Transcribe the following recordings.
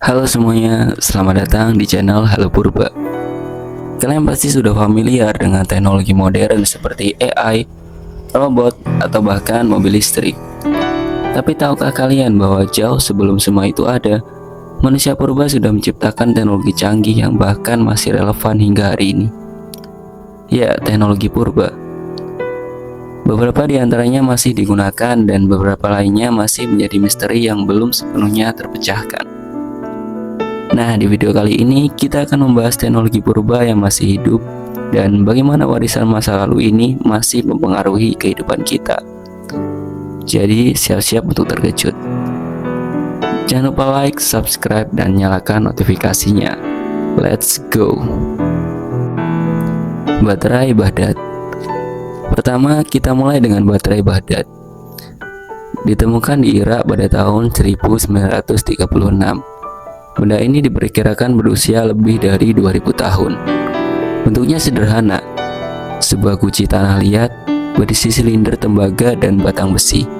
Halo semuanya, selamat datang di channel Halo Purba. Kalian pasti sudah familiar dengan teknologi modern seperti AI, robot, atau bahkan mobil listrik. Tapi tahukah kalian bahwa jauh sebelum semua itu ada, manusia purba sudah menciptakan teknologi canggih yang bahkan masih relevan hingga hari ini? Ya, teknologi purba. Beberapa di antaranya masih digunakan dan beberapa lainnya masih menjadi misteri yang belum sepenuhnya terpecahkan. Nah, di video kali ini kita akan membahas teknologi purba yang masih hidup dan bagaimana warisan masa lalu ini masih mempengaruhi kehidupan kita. Jadi, siap-siap untuk terkejut. Jangan lupa like, subscribe, dan nyalakan notifikasinya. Let's go. Baterai Baghdad. Pertama, kita mulai dengan baterai Baghdad. Ditemukan di Irak pada tahun 1936. Benda ini diperkirakan berusia lebih dari 2000 tahun. Bentuknya sederhana, sebuah guci tanah liat berisi silinder tembaga dan batang besi.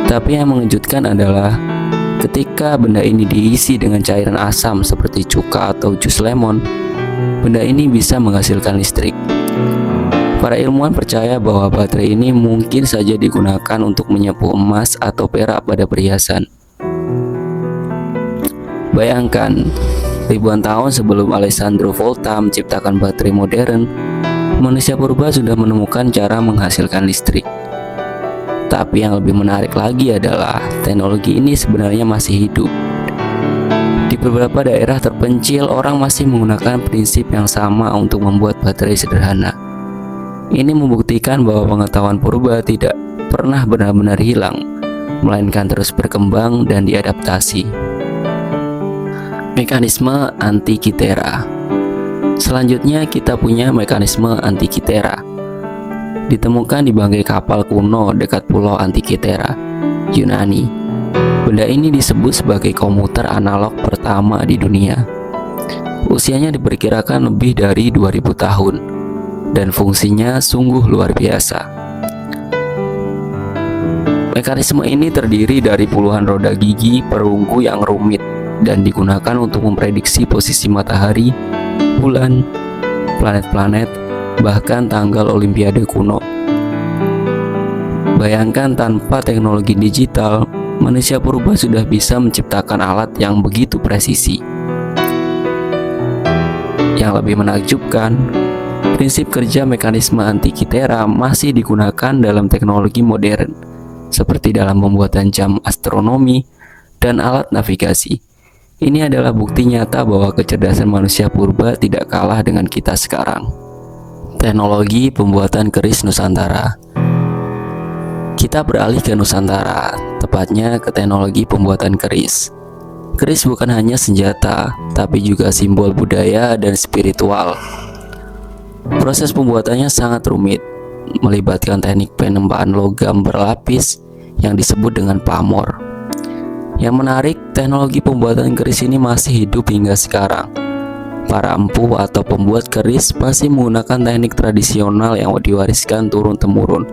Tapi yang mengejutkan adalah ketika benda ini diisi dengan cairan asam seperti cuka atau jus lemon, benda ini bisa menghasilkan listrik. Para ilmuwan percaya bahwa baterai ini mungkin saja digunakan untuk menyapu emas atau perak pada perhiasan. Bayangkan, ribuan tahun sebelum Alessandro Volta menciptakan baterai modern, manusia purba sudah menemukan cara menghasilkan listrik. Tapi yang lebih menarik lagi adalah teknologi ini sebenarnya masih hidup. Di beberapa daerah terpencil, orang masih menggunakan prinsip yang sama untuk membuat baterai sederhana. Ini membuktikan bahwa pengetahuan purba tidak pernah benar-benar hilang, melainkan terus berkembang dan diadaptasi. Mekanisme Antikythera. Selanjutnya kita punya mekanisme Antikythera. Ditemukan di bangkai kapal kuno dekat pulau Antikythera, Yunani. Benda ini disebut sebagai komuter analog pertama di dunia. Usianya diperkirakan lebih dari 2000 tahun dan fungsinya sungguh luar biasa. Mekanisme ini terdiri dari puluhan roda gigi perunggu yang rumit dan digunakan untuk memprediksi posisi matahari, bulan, planet-planet, bahkan tanggal Olimpiade kuno. Bayangkan, tanpa teknologi digital, manusia purba sudah bisa menciptakan alat yang begitu presisi. Yang lebih menakjubkan, prinsip kerja mekanisme Antikythera masih digunakan dalam teknologi modern, seperti dalam pembuatan jam astronomi dan alat navigasi. Ini adalah bukti nyata bahwa kecerdasan manusia purba tidak kalah dengan kita sekarang. Teknologi pembuatan keris Nusantara. Kita beralih ke Nusantara, tepatnya ke teknologi pembuatan keris. Keris bukan hanya senjata, tapi juga simbol budaya dan spiritual. Proses pembuatannya sangat rumit, melibatkan teknik penempaan logam berlapis yang disebut dengan pamor. Yang menarik, teknologi pembuatan keris ini masih hidup hingga sekarang. Para empu atau pembuat keris masih menggunakan teknik tradisional yang diwariskan turun-temurun.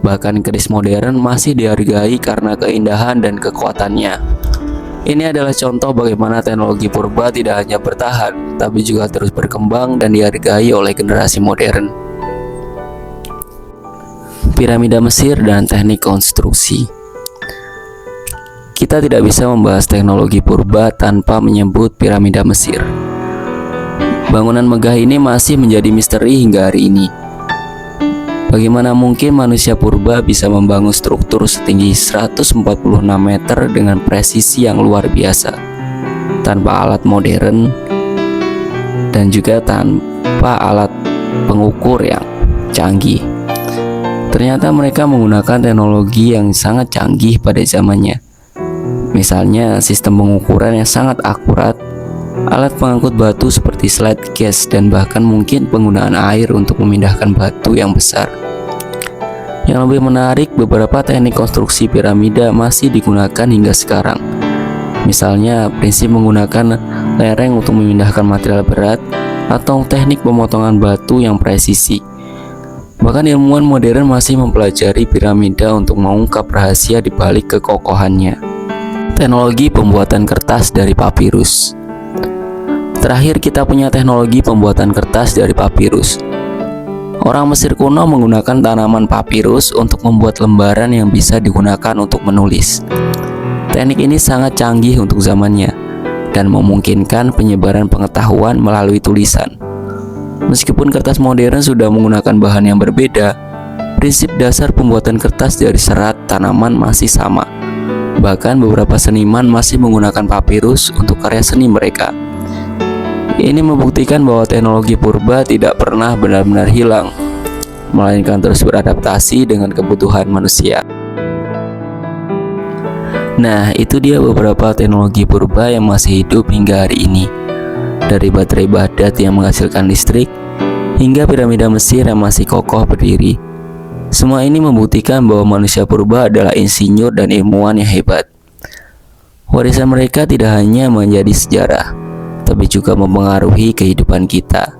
Bahkan keris modern masih dihargai karena keindahan dan kekuatannya. Ini adalah contoh bagaimana teknologi purba tidak hanya bertahan, tapi juga terus berkembang dan dihargai oleh generasi modern. Piramida Mesir dan teknik konstruksi. Kita tidak bisa membahas teknologi purba tanpa menyebut piramida Mesir. Bangunan megah ini masih menjadi misteri hingga hari ini. Bagaimana mungkin manusia purba bisa membangun struktur setinggi 146 meter dengan presisi yang luar biasa, tanpa alat modern dan juga tanpa alat pengukur yang canggih. Ternyata mereka menggunakan teknologi yang sangat canggih pada zamannya. Misalnya sistem pengukuran yang sangat akurat, alat pengangkut batu seperti slide case, dan bahkan mungkin penggunaan air untuk memindahkan batu yang besar. Yang lebih menarik, beberapa teknik konstruksi piramida masih digunakan hingga sekarang. Misalnya prinsip menggunakan lereng untuk memindahkan material berat, atau teknik pemotongan batu yang presisi. Bahkan ilmuwan modern masih mempelajari piramida untuk mengungkap rahasia di balik kekokohannya. Teknologi pembuatan kertas dari papirus. Terakhir kita punya teknologi pembuatan kertas dari papirus. Orang Mesir kuno menggunakan tanaman papirus untuk membuat lembaran yang bisa digunakan untuk menulis. Teknik ini sangat canggih untuk zamannya dan memungkinkan penyebaran pengetahuan melalui tulisan. Meskipun kertas modern sudah menggunakan bahan yang berbeda, prinsip dasar pembuatan kertas dari serat tanaman masih sama. Bahkan beberapa seniman masih menggunakan papirus untuk karya seni mereka. Ini membuktikan bahwa teknologi purba tidak pernah benar-benar hilang, melainkan terus beradaptasi dengan kebutuhan manusia. Nah, itu dia beberapa teknologi purba yang masih hidup hingga hari ini. Dari baterai Baghdad yang menghasilkan listrik, hingga piramida Mesir yang masih kokoh berdiri. Semua ini membuktikan bahwa manusia purba adalah insinyur dan ilmuwan yang hebat. Warisan mereka tidak hanya menjadi sejarah, tapi juga mempengaruhi kehidupan kita.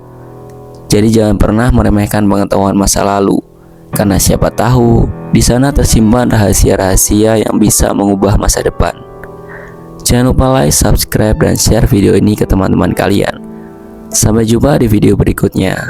Jadi jangan pernah meremehkan pengetahuan masa lalu, karena siapa tahu di sana tersimpan rahasia-rahasia yang bisa mengubah masa depan. Jangan lupa like, subscribe, dan share video ini ke teman-teman kalian. Sampai jumpa di video berikutnya.